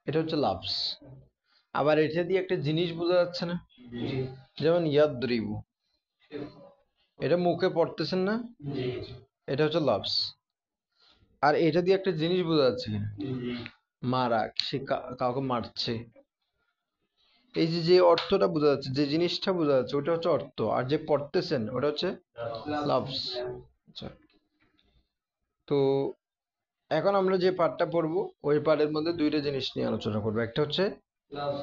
এটা হচ্ছে লাফজ। আবার এটা দিয়ে একটা জিনিস বোঝা যাচ্ছে না, যেমন ইয়াদরিবু, এটা মুখে পড়তেছেন না, এটা হচ্ছে লাফজ। আর এটা দিয়ে একটা জিনিস বোঝা যাচ্ছে কিনা, মারা, সে কাউকে মারছে, এই যে যে অর্থটা বোঝা যাচ্ছে, যে জিনিসটা বোঝা যাচ্ছে ওটা হচ্ছে অর্থ, আর যে পড়তেছেন ওটা হচ্ছে লাফজ। আচ্ছা, তো এখন আমরা যে পার্টটা পড়বো ওই পার্টের মধ্যে দুইটা জিনিস নিয়ে আলোচনা করবো। একটা হচ্ছে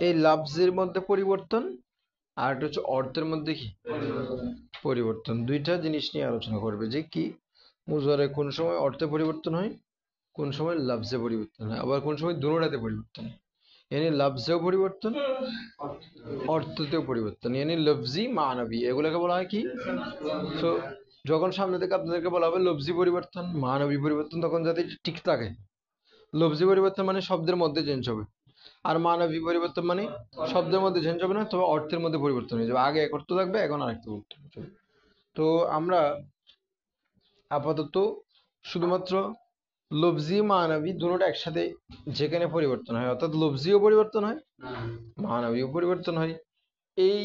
এই লাফজের মধ্যে পরিবর্তন, আর একটা হচ্ছে অর্থের মধ্যে কি পরিবর্তন। দুইটা জিনিস নিয়ে আলোচনা করবে, যে কি মুজারে কোন সময় অর্থে পরিবর্তন হয়, কোন সময় লাফজে পরিবর্তন হয়, আবার কোন সময় দুটোটাতে পরিবর্তন হয়। यानी লফজেও পরিবর্তন, অর্থতেও পরিবর্তন, यानी লফজি মানবী, এগুলোকে বলা হয় কি। তো যখন সামনে থেকে আপনাদেরকে বলা হবে লফজি পরিবর্তন, মানবী পরিবর্তন, তখন যাতে ঠিক থাকে। লফজি পরিবর্তন মানে শব্দের মধ্যে চেঞ্জ হবে, আর মানবী পরিবর্তন মানে শব্দের মধ্যে চেঞ্জ হবে না, তবে অর্থের মধ্যে পরিবর্তন হয়ে যাবে। আগে এক অর্থ থাকবে, এখন আরেকটা অর্থ হবে। তো আমরা আপাতত শুধুমাত্র লফজি মানবী দুটোটা একসাথে যেখানে পরিবর্তন হয়, অর্থাৎ লফজিও পরিবর্তন হয়, মানবীয় পরিবর্তন হয়, এই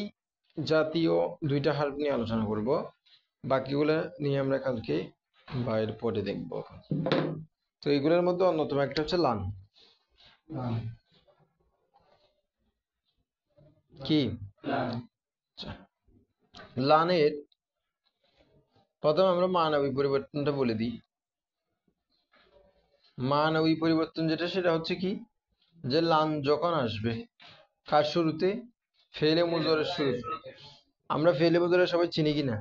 জাতীয় দুইটা হার্ফ নিয়ে আলোচনা করব। বাকিগুলা নিয়ে আমরা কালকে বাইরে পরে দেখব। তো এইগুলোর মধ্যে অন্যতম একটা হচ্ছে লান। কি লানের প্রথমে আমরা মানবী পরিবর্তনটা বলে দিই। মানবী পরিবর্তন যেটা, সেটা হচ্ছে কি, যে লান যখন আসবে কার শুরুতে, ফেলে মুজরের শুরুতে। আমরা ফেলে মুজরে সবাই চিনি কিনা,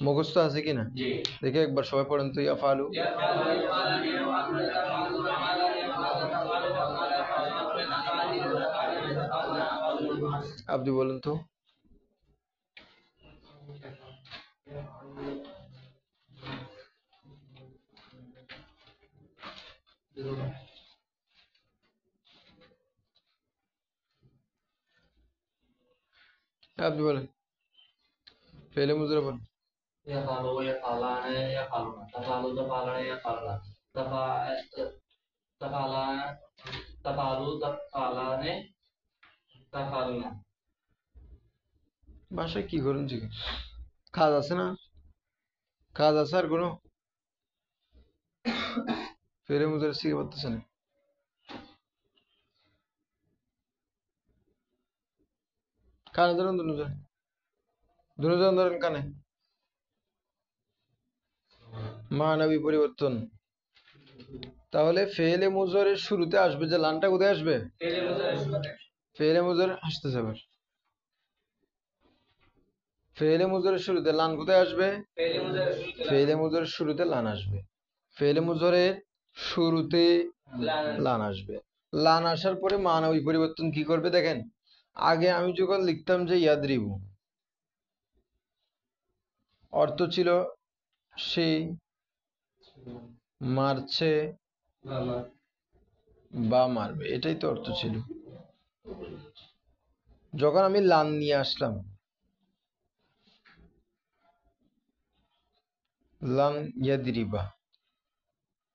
মুখস্থ আছে কিনা, দেখে একবার সবাই পড়েন তো, ইয়াফালু। আপনি বলেন তো। আপনি বলেন, ফেলে মুজরে বলেন। يفعل يفعلان يفعلون تفعل تفعلان يفعلن تفعلان تفعلوا تفعلان تفعلنا। বাসায় কি করেন জিজ্ঞেস, কাজ আছে না, কাজ আছে আর কোনো, ফেলে মুজরে শিখে পারতেছে না। কানে ধরেন দুজন, দুজন ধরেন কানে। মানবী পরিবর্তন, তাহলে ফেলে মুজরের শুরুতে আসবে যে লানটা, কোথায় আসবে, ফেলে মুজর আসতেছে আবার, ফেলে মুজরের শুরুতে লান কোথায় আসবে, ফেলে মুজরের শুরুতে লান আসবে, ফেলে মুজরের শুরুতে লান আসবে। লান আসার পরে মানবী পরিবর্তন কি করবে দেখেন। আগে আমি যখন লিখতাম যে ইয়াদরিবু, অর্থ ছিল সে মারছে বা মারবে, এটাই তো অর্থ ছিল। যখন আমি লান নিয়ে আসলাম, লান ইয়াদরিবা,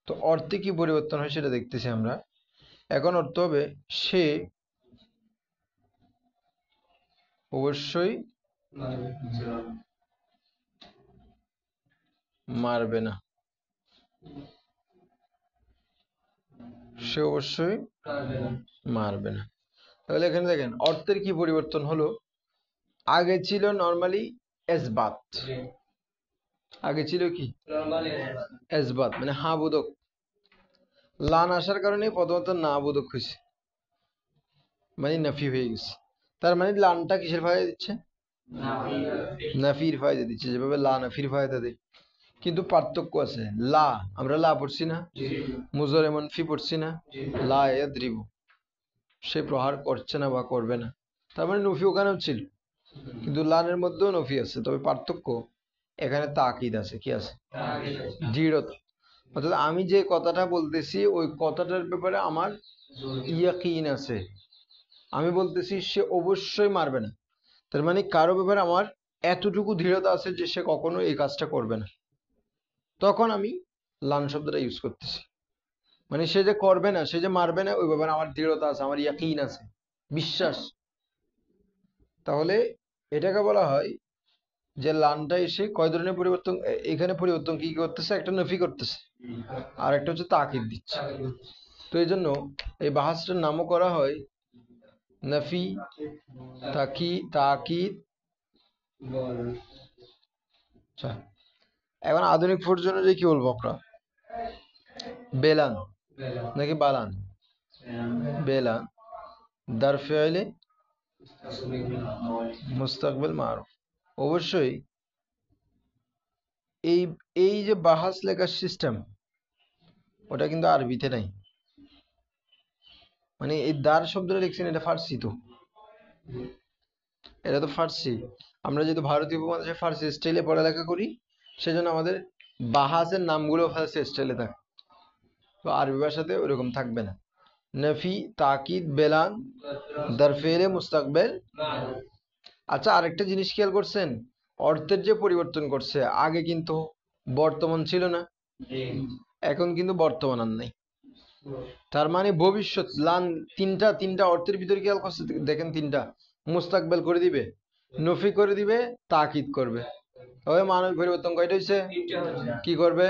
তো অর্থে কি পরিবর্তন হয় সেটা দেখতেছি আমরা। এখন অর্থ হবে সে অবশ্যই মারবে না, সে অবশ্যই মারবে না। তাহলে এখানে দেখেন অর্থের কি পরিবর্তন হলো। আগে ছিল নর্মালি এসবাত, আগে ছিল কি এসবাত মানে হা বোধক, লান আসার কারণে প্রথমত না বোধক হয়েছে, মানে নাফি হয়ে গেছে। তার মানে লানটা কিসের ফায়দা দিচ্ছে, নাফির ফায়দা দিচ্ছে, যেভাবে লা নাফির ফায়দা দেয়। কিন্তু পার্থক্য আছে, লা আমরা লা পড়ছি না, মুজরে মনফি পড়ছি না, লা ইয়াদরিবু সে প্রহার করছে না বা করবে না, তার মানে নফি ওখানেও ছিল, কিন্তু লানের মধ্যেও নফি আছে। তবে পার্থক্য এখানে তাকিদ আছে, কি আছে, দৃঢ়তা। অর্থাৎ আমি যে কথাটা বলতেছি ওই কথাটার ব্যাপারে আমার ইয়াকিন আছে, আমি বলতেছি সে অবশ্যই মারবে না, তার মানে কারো ব্যাপারে আমার এতটুকু দৃঢ়তা আছে যে সে কখনো এই কাজটা করবে না, তখন আমি লান শব্দটা ইউজ করতেছি। মানে সে যে করবে না, সে যে মারবে না, ওই ব্যাপারে আমার দৃঢ়তা আছে, আমার ইয়াকিন আছে, বিশ্বাস। তাহলে এটাকে বলা হয় যে লানটা এসে কয় ধরনের পরিবর্তন, এখানে পরিবর্তন কি কি করতেছে, একটা নফি করতেছে আর একটা হচ্ছে তাকিদ দিচ্ছে। তো এই জন্য এই বাহাসটার নামও করা হয় নফি, তাকিদ। আচ্ছা, এখন আধুনিক ফোর জন্য যে কি বলবো আমরা, বেলান নাকি বালান? বেলান দার ফেলে মুস্তাকবিল মারুফ। অবশ্যই এই এই যে বাহাস লেখার সিস্টেম, ওটা কিন্তু আরবিতে নাই। মানে এই দার শব্দটা লিখছেন, এটা ফার্সি, তো এটা তো ফার্সি। আমরা যেহেতু ভারতীয় উপমহাদেশে ফার্সি স্টাইলে পড়ালেখা করি, সেজন্য আমাদের বাহাসের নামগুলো ফার্সি স্টাইলে থাকে। তো আরবি ভাষাতে ওরকম থাকবে না। নফি, তাকিদ, বেলান, দারফেলে মুস্তাকবেল। আচ্ছা, আরেকটা জিনিস খেয়াল করছেন, অর্থের যে পরিবর্তন করছে, আগে কিন্তু বর্তমান ছিল না, এখন কিন্তু বর্তমান আর নাই। তার মানে ভবিষ্যৎ লান তিনটা তিনটা অর্থের ভিতরে খেয়াল করছে দেখেন, তিনটা মুস্তাকবেল করে দিবে, নফি করে দিবে, তাকিদ করবে। তবে মানবিক পরিবর্তন কয়টা হয়েছে? কি করবে?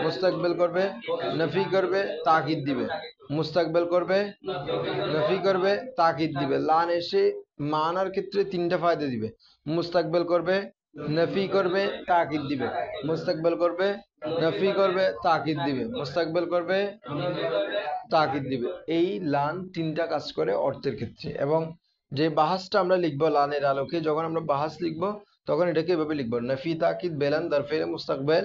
মুস্তাকবেল করবে, নফি করবে, তাকিদ দিবে। মুস্তাকবেল করবে, নফি করবে, তাকিদ দিবে। লান এসে মানার ক্ষেত্রে তিনটা ফায়দা দিবে, মুস্তাকবেল করবে, নফি করবে, তাকিদ দিবে। মুস্তাকবেল করবে, নফি করবে, তাকিদ দিবে। মুস্তাকবেল করবে, তাকিদ দিবে। এই লান তিনটা কাজ করে অর্থের ক্ষেত্রে। এবং যে বাহাসটা আমরা লিখবো লানের আলোকে, যখন আমরা বাহাস লিখবো তখন এটাকে এভাবে লিখবো, নফি তাকিদ বেলান দারফেলে মুস্তাকবেল,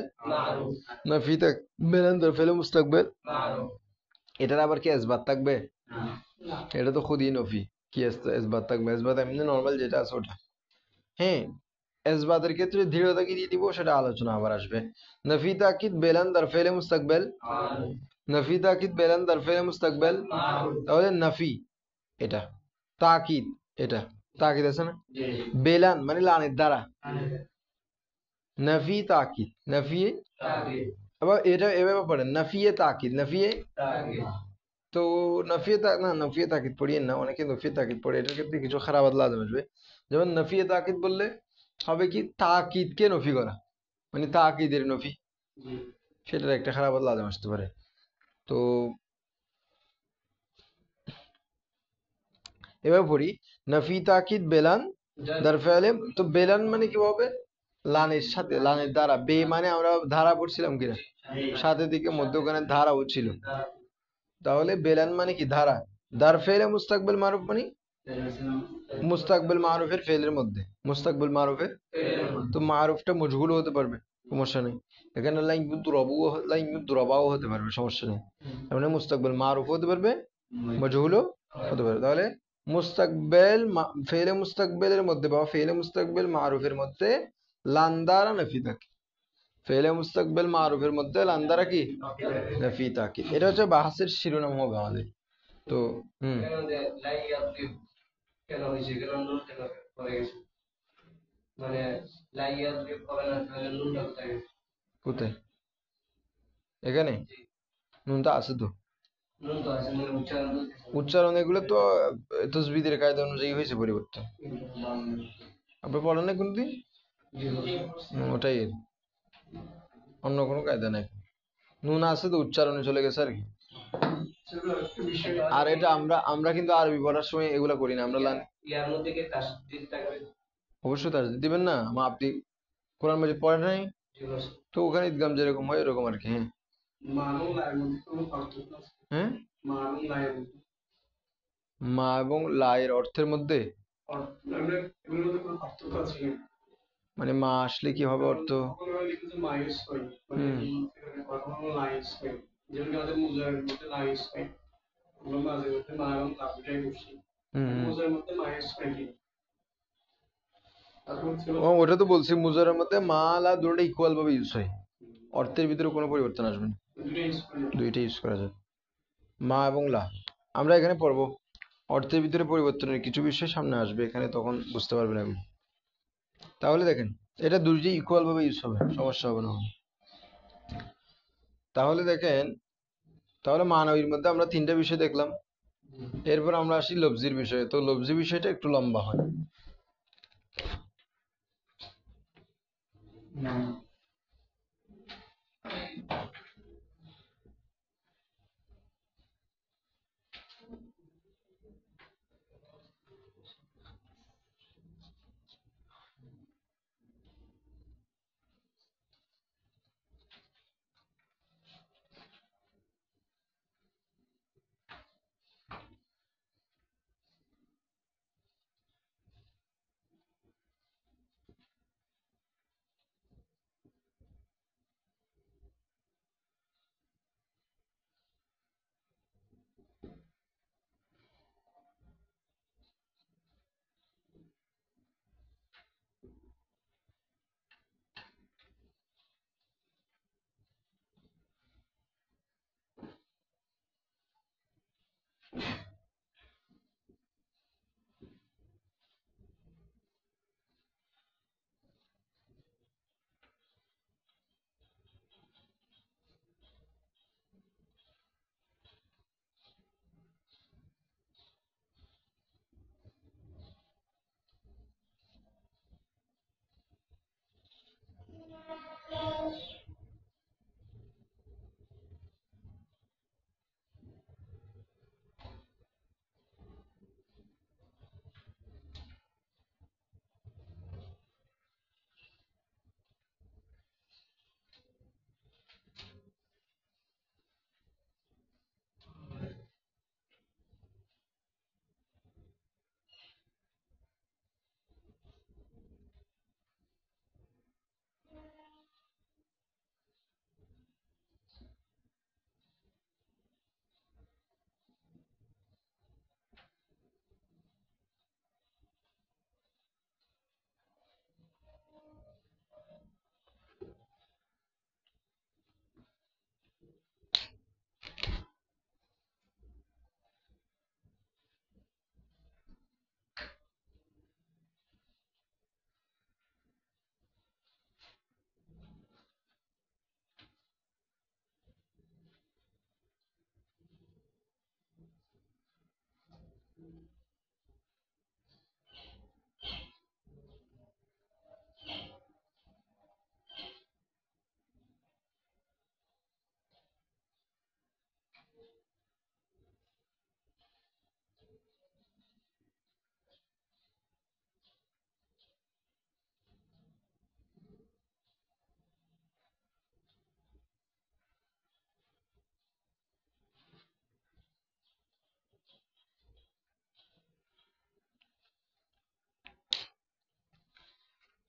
নফি তাকিদ বেলান দারফেলে মুস্তাকবেল। এটার আবার কি ইসবাত থাকবে? এটা তো খুদই নফি, কি ইসবাত থাকবে? ইসবাত এমনি নরমাল যেটা আছে ওটা। হ্যাঁ, ইসবাতের ক্ষেত্রে দৃঢ়তা কি দিয়ে দিব সেটা আলোচনা আবার আসবে। নফি তাকিদ বেলান দারফেলে মুস্তাকবেল, নফি তাকিদ বেলান দারফেলে মুস্তাকবেল। তাহলে নফি এটা, তাকিদ এটা, তাকিদ আছে না, বেলান মানে লানের দ্বারা, নফি তাকিদ, নফি। আবার এটা এভাবে পড়েন, নফিয়ে তাকিদ, নফিয়ে। তো নফিয়ে না, নফিয়ে তাকিদ পড়িয়েন না, অনেকে নফিয়ে তাকিদ পড়ে, এটার ক্ষেত্রে কিছু খারাপ লাজম আসবে। যেমন নফিয়ে তাকিদ বললে হবে কি, তাকিদকে নফি করা, মানে তাকিদের নফি, সেটার একটা খারাপ লাজম আসতে পারে। তো এভাবে পড়ি, নফি তাকিদ বেলান দারফেলে। তো বেলান মানে কি হবে, লানের সাথে, লানের দ্বারা। বে মানে আমরা ধারা পড়ছিলাম কিনা, সাথে দিকে মধ্যখানে ধারাও ছিল। তাহলে বেলান মানে কি, ধারা। দারফেলে মুস্তাকবিল মারুফ মানে মুস্তাকবিল মারুফের ফেলের মধ্যে, মুস্তাকবিল মারুফের। তো মারুফটা মজহুল হতে পারবে, সমস্যা নেই। এখানে লাইন দুরাবাও হতে পারবে, সমস্যা নেই। মানে মুস্তাকবিল মারুফ হতে পারবে, মজহুলও হতে পারবে। তাহলে মুস্তাকবেল ফেলে মুস্তাকবেলের মধ্যে বা ফেলে মুস্তাকবেল মারুফের মধ্যে লান্দারা নফি থাকে, ফেলে মুস্তাকবেল মারুফের মধ্যে লান্দারা কি, নফি থাকে। এটা হচ্ছে বাহাসের শিরোনাম হবে আমাদের। তো কোথায়? এখানে নুনটা আছে তো, উচ্চারণ এগুলো তো তসবিদের কায়দা অনুযায়ী হয়েছে পরিবর্তন। আপনি পড়েন না কোনদিন? ওটাই, অন্য কোনো কায়দা নাই। নুন আছে তো, উচ্চারণে চলে গেছে আর কি। আর এটা আমরা আমরা কিন্তু আরবি পড়ার সময় এগুলা করি না আমরা। অবশ্যই তাসদীদ দিবেন না, আপনি কোরআন মাজিদ পড়েন নাই তো, ওখানে ইদগাম যেরকম হয় এরকম আর কি। হ্যাঁ, হ্যাঁ, মা এবং লায়ের অর্থের মধ্যে, মানে মা আসলে কি হবে অর্থ? ওটা তো বলছি, মুজারের মধ্যে মা লা দুটোটা ইকুয়াল ভাবে ইউজ হয়, অর্থের ভিতরে কোনো পরিবর্তন আসবে না, দুইটা ইউজ করা যায়, মা এবং লা। আমরা এখানে পড়বো অর্থের ভিতরে পরিবর্তনের কিছু বিষয় সামনে আসবে এখানে, তখন বুঝতে পারবেন আপনি। তাহলে দেখেন, এটা দুইটাই ইকুয়াল ভাবে ইউজ হবে, সমস্যা হবে না। তাহলে দেখেন, তাহলে মানবীর মধ্যে আমরা তিনটা বিষয় দেখলাম। এরপর আমরা আসি লফজির বিষয়ে। তো লফজি বিষয়টা একটু লম্বা হয়।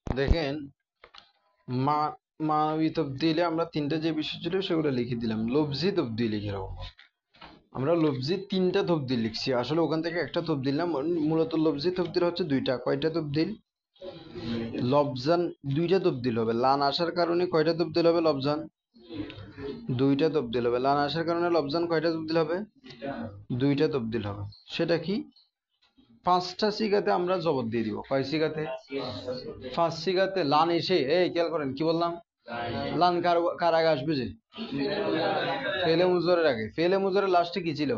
দেখেন, মানবী তবদিলে আমরা তিনটা যে বিষয় ছিল সেগুলো লিখে দিলাম। লফজি তবদিলি কিরকম? আমরা লফজি তিনটা তবদিল লিখছি, আসলে ওখান থেকে একটা তবদিল না। মূলত লফজি তবদিল হচ্ছে দুইটা। কয়টা তবদিল? লফজান দুইটা তবদিল হবে। লান আসার কারণে কয়টা তবদিল হবে? লফজান দুইটা তবদিল হবে। লান আসার কারণে লফজান কয়টা তবদিল হবে? দুইটা তবদিল হবে। সেটা কি? পাঁচটা সিগাতে আমরা জবর দিয়ে দিব। কয় সিগাতে? পাঁচ সিগাতে লান এসে, এই খেয়াল করেন কি বললাম, লান কার আগে আসবে? যে ফেলে মুজরের আগে। ফেলে মুজরের লাস্টে কি ছিল?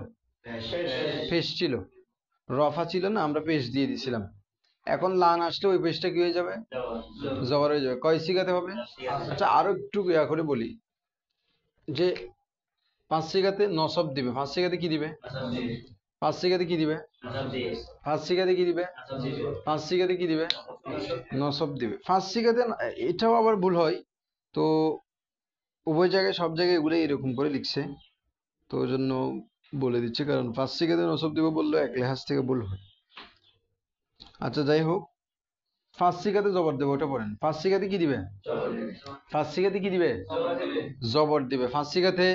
পেশ ছিল, রফা ছিল না, আমরা পেশ দিয়ে দিছিলাম। এখন লান আসলে ওই পেশটা কি হয়ে যাবে? জবর হয়ে যাবে। কয় সিগাতে হবে? আচ্ছা, আরো একটু ইয়া করে বলি, যে পাঁচ সিগাতে নসব দিবে। পাঁচ সিগাতে কি দিবে? পাঁচ সিগাতে কি দিবে? পাঁচ সিগাতে কি দিবে? পাঁচ সিগাতে কি দিবে? নসব দিবে। পাঁচ সিগাতে এটাও আবার ভুল হয়। তো উভয় জায়গায়, সব জায়গায় এগুলো এরকম করে লিখছে, তো ওই জন্য বলে দিচ্ছে। কারণ পাঁচ সিগাতে নসব দিব বললে এক লেহাজ থেকে ভুল হয়। আচ্ছা, যাই হোক, পাঁচ সিগাতে জবর দেবে, ওটা পড়েন। পাঁচ সিগাতে কি দিবে? পাঁচ সিগাতে কি দিবে? জবর দিবে। পাঁচ সিগাতে,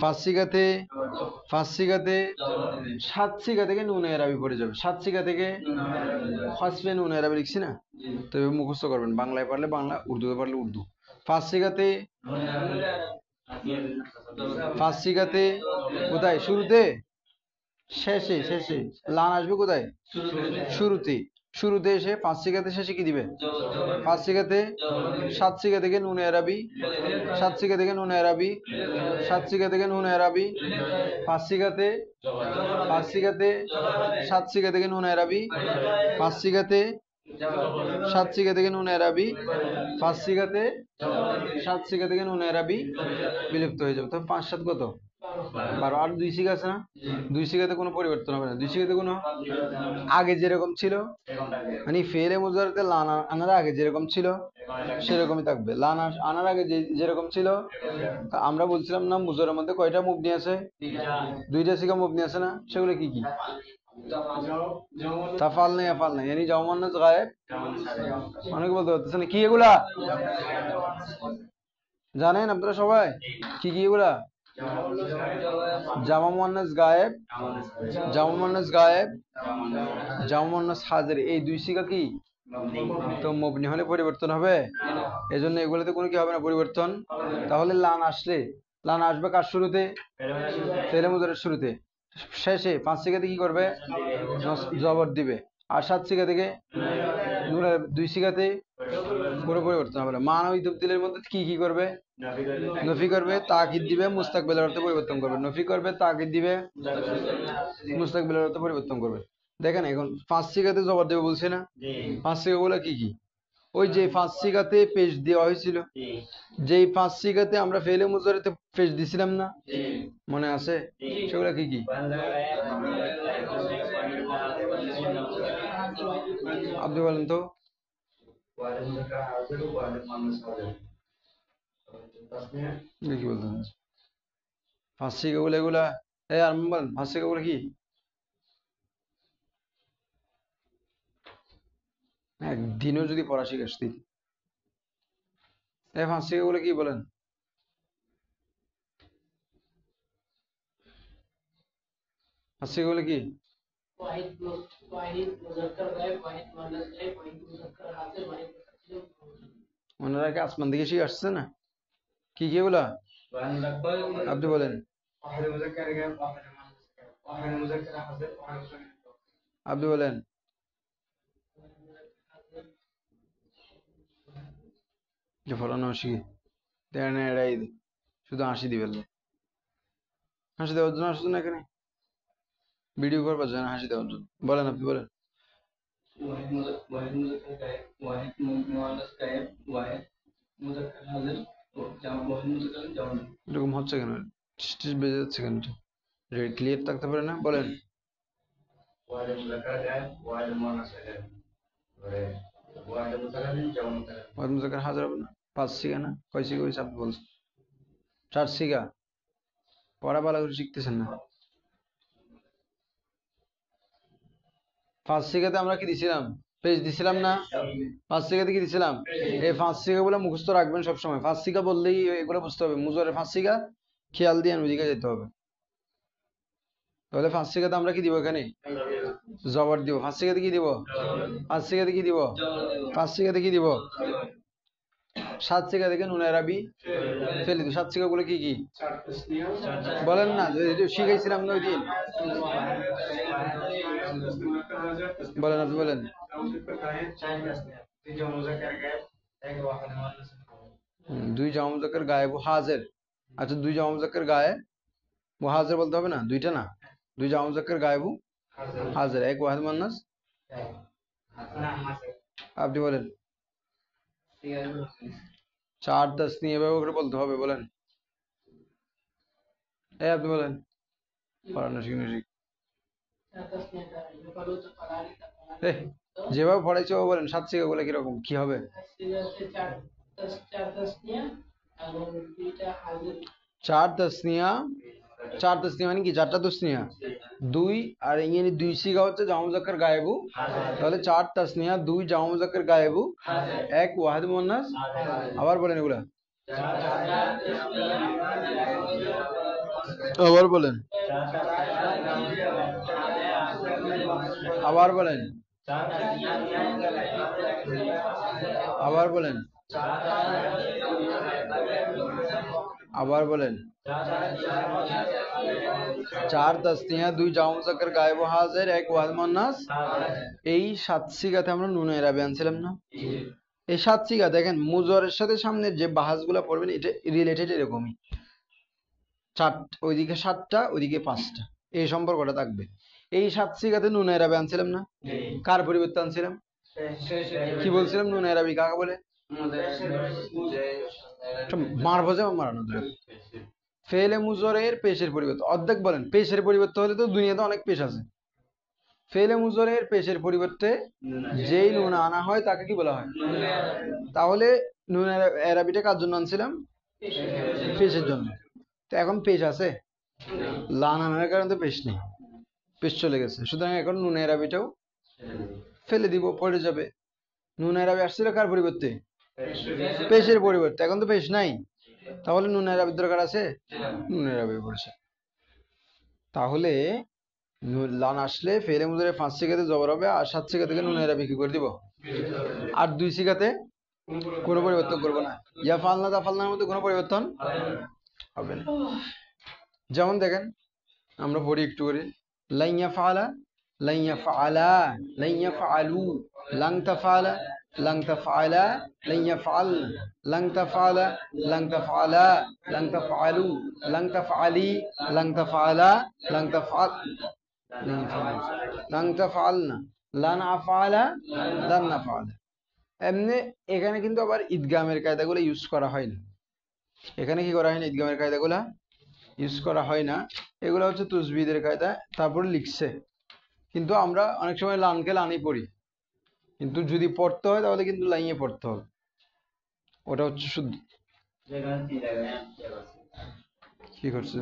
পাঁচ সিগাতে, পাঁচ সিগাতে, সাত সিগা থেকে নুন এরাবি পড়ে যাবে। সাত সিগা থেকে ফার্স্ট নুন এরাবি লিখছি না, তো মুখস্থ করবেন। বাংলায় পারলে বাংলা, উর্দুতে পারলে উর্দু। পাঁচ সিগাতে, পাঁচ সিগাতে কোথায়? শুরুতে, শেষে। শেষে লান আসবে কোথায়? শুরুতে। শুরুতে এসে 5 সিগাতে শেষে কি দিবে? 5 সিগাতে 7 সিগা থেকে নুন এরাবি, 7 সিগা থেকে নুন এরাবি, 7 সিগা থেকে নুন এরাবি, 5 সিগাতে 5 সিগাতে 7 সিগা থেকে নুন এরাবি, 5 সিগাতে 7 সিগা থেকে নুন এরাবি, 5 সিগাতে 7 সিগা থেকে নুন এরাবি বিলুপ্ত হয়ে যাবে। তো 5 7 কত? 12। আর 2 সিগা আছে না? 2 সিগাতে কোনো পরিবর্তন হবে না। 2 সিগাতে কোনো আগে যেরকম ছিল, মানে ফেলে মুজারাতে লান আনার আগে যেরকম ছিল সেরকমই থাকবে। লান আনার আগে যেরকম ছিল। আমরা বলছিলাম না মুজারের মধ্যে কয়টা মুবনি আছে? 2টা সিগা মুবনি আছে না? সেগুলো কি কি? তাফাল নেই, আফাল নেই, यानी জামা মুন্নাস গায়েব। অনেকে বলতে পারতেছে না কি এগুলা? জানেন আপনারা সবাই কি কি এগুলা? জামা মুন্নাস গায়েব, জামা মুন্নাস গায়েব, জামা মুন্নাস হাজির, এই 2 সিগা কি? তো মুবনি হলে পরিবর্তন হবে, এজন্য এগুলোতে কোনো কি হবে না পরিবর্তন। তাহলে লান আসলে, লান আসবে কার শুরুতে? ফেলে মুজারের শুরুতে। শেষে 5 সিগাতে কি করবে? জবর দিবে। আর 7 সিগা থেকে 2 সিগাতে পুরো পরিবর্তন হবে না। মান ওই তবদিলের মধ্যে কি কি করবে? নফি করবে, তাকিদ দিবে, মুস্তাকবিলের অর্থে পরিবর্তন করবে। নফি করবে, তাকিদ দিবে, মুস্তাকবিলের অর্থে পরিবর্তন করবে। দেখেন এখন 5 সিগাতে জবর দেবে বলছে না? 5 সিগা গুলো কি কি? ওই যে 5 সিগাতে পেশ দেওয়া হয়েছিল, যেই 5 সিগাতে আমরা ফেলে মুজারিতে পেশ দিছিলাম না, মনে আছে? সেগুলো কি কি? আপনি বলেন তো। কি বলতেন? 5 সিগা গুলো এগুলা, আর বলেন 5 সিগা গুলো কি? একদিনও যদি পড়া শিখে আসতি। 5 সিগা গুলো কি বলেন? 5 সিগা গুলো কি? ওনারা কি আসমান দিকে শিখে আসছে না? কি কি এগুলা? আপনি বলেন। আপনি বলেন। যে ফলানো শিখে দেন এড়াই দে, শুধু হাসি দিবেন, হাসি দেওয়ার জন্য আসছে না এখানে, ভিডিও করবার জন্য হাসি দেওয়ার জন্য। বলেন, আপনি বলেন। এরকম হচ্ছে কেন? বেজে যাচ্ছে কেন? ক্লিয়ার থাকতে পারে না? বলেন। হাজার হবে না? 5 সিগা না? কয় সিগা হয়েছে আপনি বলছেন? 4 সিগা। পড়া ভালো করে শিখতেছেন না। 5 সিগাতে আমরা কি দিছিলাম? পেজ দিছিলাম না? 5 সিগাতে কি দিছিলাম? এই 5 সিগা গুলো মুখস্থ রাখবেন সবসময়। 5 সিগা বললেই এগুলো বুঝতে হবে। মুজারের 5 সিগা খেয়াল দিয়ে ওইদিকে যেতে হবে। তাহলে 5 সিগাতে আমরা কি দিব? এখানে জবর দিব। 5 সিগাতে কি দিব? 5 সিগাতে কি দিব? 5 সিগাতে কি দিব? 7 সিগা থেকে নুন আরবি ফেলে দিব। 7 সিগা গুলো কি কি বলেন না? শিখাইছিলাম না ওই দিন। বলেন, আপনি বলেন। 2 জামা মুজাক্কার গায়েব হাজির। আচ্ছা, 2 জামা মুজাক্কার গায়েব ও হাজির বলতে হবে না? 2টা না? 2 জামা মুজাক্কার গায়েব হাজির, এক ওয়াহিদ মুন্নাস। আপনি বলেন। 4 তাসনিয়া ব্যবহার করে বলতে হবে। বলেন। আপনি বলেন। পড়ানো শিখে শিখ যেভাবে পড়াইছে ও বলেন। 7 সিগা গুলো কিরকম কি হবে? 4 তাসনিয়া। 4 তাসনিয়া মানে কি? 4টা তাসনিয়া 2, আর ইংরেজি 2 সিগা হচ্ছে জামা মুজাক্কার গায়েব। তাহলে 4 তাসনিয়া 2 জামা মুজাক্কার গায়েব, এক ওয়াহিদ মুন্নাস। আবার বলেন এগুলা। আবার বলেন। আবার বলেন। আবার বলেন। আবার বলেন। 4 তাসনিয়া, 2 জামা মুযাক্কার গায়েব ও হাজির, 1 ওয়াহিদ মুন্নাস। এই 7 সিগাতে আমরা নুন এরাবি আনছিলাম না? এই 7 সিগা দেখেন মুজরের সাথে সামনের যে বাহাসগুলো পড়বেন এটা রিলেটেড এরকমই। 4, ওইদিকে 7টা, ওইদিকে 5টা, এই সম্পর্কটা থাকবে। এই 7 সিগাতে নুন এরাবি আনছিলাম না? কার পরিবর্তে আনছিলাম? কি বলছিলাম? নুন এরাবি কাকে বলে? মারফজে মারানো যায়। ফেলে মুজরের পেশের পরিবর্তে, অর্ধেক বলেন পেশের পরিবর্তে হলে তো দুনিয়াতে অনেক পেশ আছে। ফেলে মুজরের পেশের পরিবর্তে যেই নুন আনা হয় তাকে কি বলা হয়? তাহলে নুন এরাবিটা কার জন্য আনছিলাম? পেশের জন্য। তো এখন পেশ আছে? লান আনার কারণে তো পেশ নেই, পেশ চলে গেছে। সুতরাং এখন নুন এরাবিটাও ফেলে দিব, পড়ে যাবে। নুন এরাবি আসছিল কার পরিবর্তে? পেশের পরিবর্তে। এখন তো পেশ নাই, তাহলে নুন এরাবির দরকার আছে? নুন এরাবি পড়েছে। তাহলে লান আসলে ফেলে মুজরে 5 সিগাতে জবর হবে, আর 7 সিগা থেকে নুন এরাবি কি করে দিব? আর 2 সিগাতে কোনো পরিবর্তন করবো না। ইয়া ফালনা তা ফালনার মধ্যে কোনো পরিবর্তন হবে না। যেমন দেখেন আমরা পড়ি একটু করে, লাইয়া ফালা, লাইয়া ফালা, লাইয়া ফালু, লাং তাফালা, লাং তাফালা, লাইয়া ফাল, লাং তাফালা, লাং তাফালা, লাং তাফালু, লাং তাফালি, লাং তাফালা, লাং তাফাল, লাং তাফালনা, লান আফালা, লান নাফালা। এমনি এখানে কিন্তু আবার ঈদগামের কায়দাগুলো ইউজ করা হয় না। এখানে কি করা হয় না? ঈদগামের কায়দাগুলা ইউজ করা হয় না। এগুলো হচ্ছে তুসবিদের কায়দা, তারপরে লিখছে। কিন্তু আমরা অনেক সময় লানকে লানই পড়ি, কিন্তু যদি পড়তে হয় তাহলে কিন্তু লাইনে পড়তে হবে। ওটা হচ্ছে শুদ্ধ। কি করছে?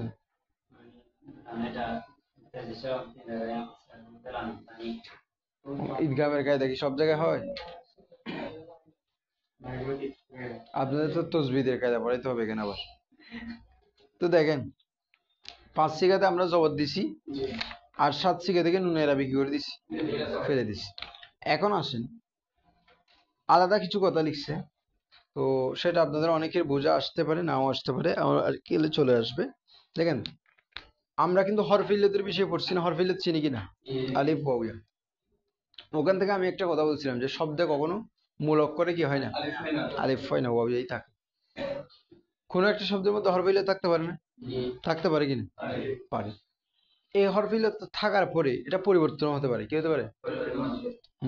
ঈদগামের কায়দা কি সব জায়গায় হয়? আপনাদের তো তসবিদের কায়দা পড়াইতে হবে কেন আবার? তো দেখেন 5 সিগাতে আমরা জবর দিছি, আর 7 সিগা থেকে নুন এরাবি কি করে দিছি? ফেলে দিছি। এখন আসেন, আলাদা কিছু কথা লিখছে, তো সেটা আপনাদের অনেকের বোঝা আসতে পারে, নাও আসতে পারে, আর কেলে চলে আসবে। দেখেন আমরা কিন্তু হরফ ইল্লাতের বিষয়ে পড়ছি না? হরফ ইল্লাত চিনি কিনা? আলিফ ওয়া ইয়া। ওখান থেকে আমি একটা কথা বলছিলাম যে শব্দে কখনো মূল অক্ষরে কি হয় না? আলিফ হয় না, ওয়া ইয়াই থাকে। কোনো একটা শব্দের মধ্যে হরফ ইল্লাত থাকতে পারে না? থাকতে পারে কিনা? পারে। এই হরফ ইল্লাত থাকার পরে এটা পরিবর্তন হতে পারে। কি হতে পারে?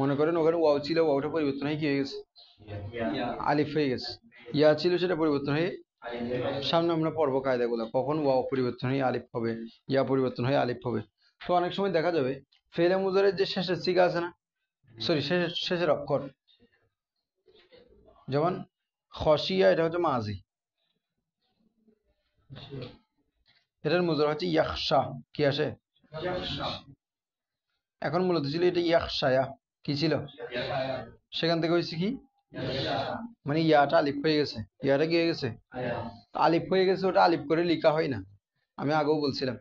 মনে করেন ওখানে ওয়াও ছিল, ওয়াওটা পরিবর্তন হয়ে কি হয়ে গেছে? আলিফ হয়ে গেছে। ইয়া ছিল, সেটা পরিবর্তন হয়ে, সামনে আমরা পড়বো কায়দাগুলো, কখন ওয়াও পরিবর্তন হয়ে আলিফ হবে, ইয়া পরিবর্তন হয়ে আলিফ হবে। তো অনেক সময় দেখা যাবে ফেলে মুজারের যে শেষের সিগা আছে না, সরি শেষের অক্ষর, যেমন খসিয়া, এটা হচ্ছে মাজি, এটার মুজার হচ্ছে ইয়াখশা। কি আসে? এখন মূলত ছিল এটা ইয়াখশায়া, কি ছিল? সেখান থেকে হয়েছে কি, মানে ইয়াটা আলিফ হয়ে গেছে। ইয়াটা কি হয়ে গেছে? আলিফ হয়ে গেছে। ওটা আলিফ করে লেখা হয় না, আমি আগেও বলছিলাম।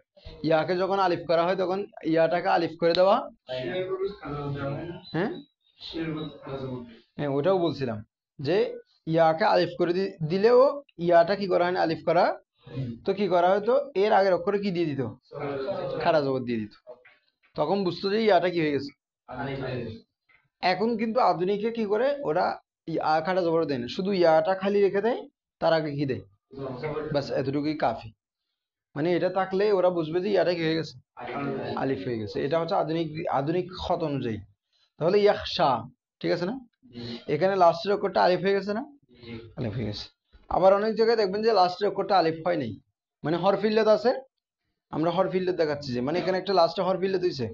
ইয়াকে যখন আলিফ করা হয় তখন ইয়াটাকে আলিফ করে দেওয়া। হ্যাঁ হ্যাঁ, ওটাও বলছিলাম যে ইয়াকে আলিফ করে দিলেও ইয়াটা কি করা হয় না? আলিফ করা। তো কি করা হয়তো, এর আগের অক্ষরে কি দিয়ে দিত? খাড়া জবর দিয়ে দিত। তখন বুঝতো যে ইয়াটা কি হয়ে গেছে। এখন কিন্তু আধুনিকে কি করে, ওরা খাড়া জবর দেয় না, শুধু ইয়াটা খালি রেখে দেয়, তার আগে কি দেয়? ব্যাস এতটুকুই কাফি। মানে এটা থাকলে ওরা বুঝবে যে ইয়াটা কি হয়ে গেছে? আলিফ হয়ে গেছে। এটা হচ্ছে আধুনিক খত অনুযায়ী। তাহলে ইয়াখশা, ঠিক আছে না? এখানে লাস্টের অক্ষরটা আলিফ হয়ে গেছে না? আলিফ হয়ে গেছে। আবার অনেক জায়গায় দেখবেন যে লাস্টের অক্ষরটা আলিফ হয় নাই, মানে হরফ ইল্লাত আছে। আমরা হরফ ইল্লাত দেখাচ্ছি যে, মানে এখানে একটা লাস্টে হরফ ইল্লাত হইছে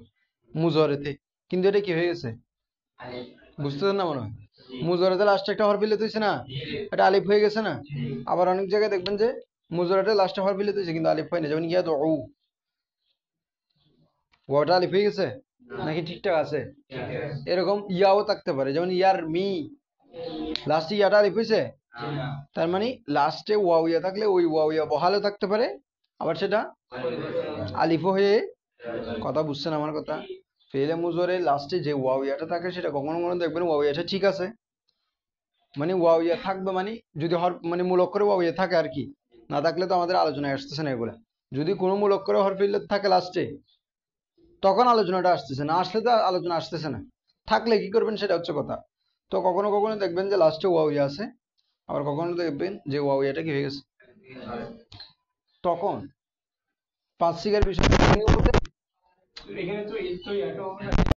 মুজরেতে, কিন্তু এটা কি হয়ে গেছে? বুঝতেছেন না মনে হয়? মুজরেতে লাস্টে একটা হরফ ইল্লাত হইছে না, এটা আলিফ হয়ে গেছে না? আবার অনেক জায়গায় দেখবেন যে মুজরেতে লাস্টে হরফ ইল্লাত হইছে কিন্তু আলিফ হয় না, যেমন ইয়া তো ওটা আলিফ হয়ে গেছে নাকি ঠিকঠাক আছে? এরকম ইয়াও থাকতে পারে, যেমন ইয়ার মি, লাস্টে ইয়াটা আলিফ হয়েছে, তার মানে লাস্টে ওয়াও ইয়া থাকলে ওই ওয়াও ইয়া বহালও থাকতে পারে, আবার সেটা আলিফও হয়ে। কথা বুঝছেন আমার কথা? ফেলে মুজরে লাস্টে যে ওয়াও ইয়াটা থাকে সেটা কখনো কখনো দেখবেন ওয়াও ইয়াটা ঠিক আছে, মানে ওয়াও ইয়া থাকবে, মানে যদি মানে মূল অক্ষরে ওয়াও ইয়া থাকে আর কি, না থাকলে তো আমাদের আলোচনায় আসতেছে না এগুলা। যদি কোনো মুলক্কর হরফে ইল্লাত থাকে লাস্টে তখন আলোচনাটা আসতেছে, না আসলে তো আলোচনা আসতেছে না। থাকলে কি করবেন সেটা হচ্ছে কথা। তো কখনো কখনো দেখবেন যে লাস্টে ওয়াও ইয়া আছে, আবার কখনো দেখবেন যে ওয়াও ইয়াটা কি হয়ে গেছে। তখন পাঁচ সিগার বিষয় এখানে তো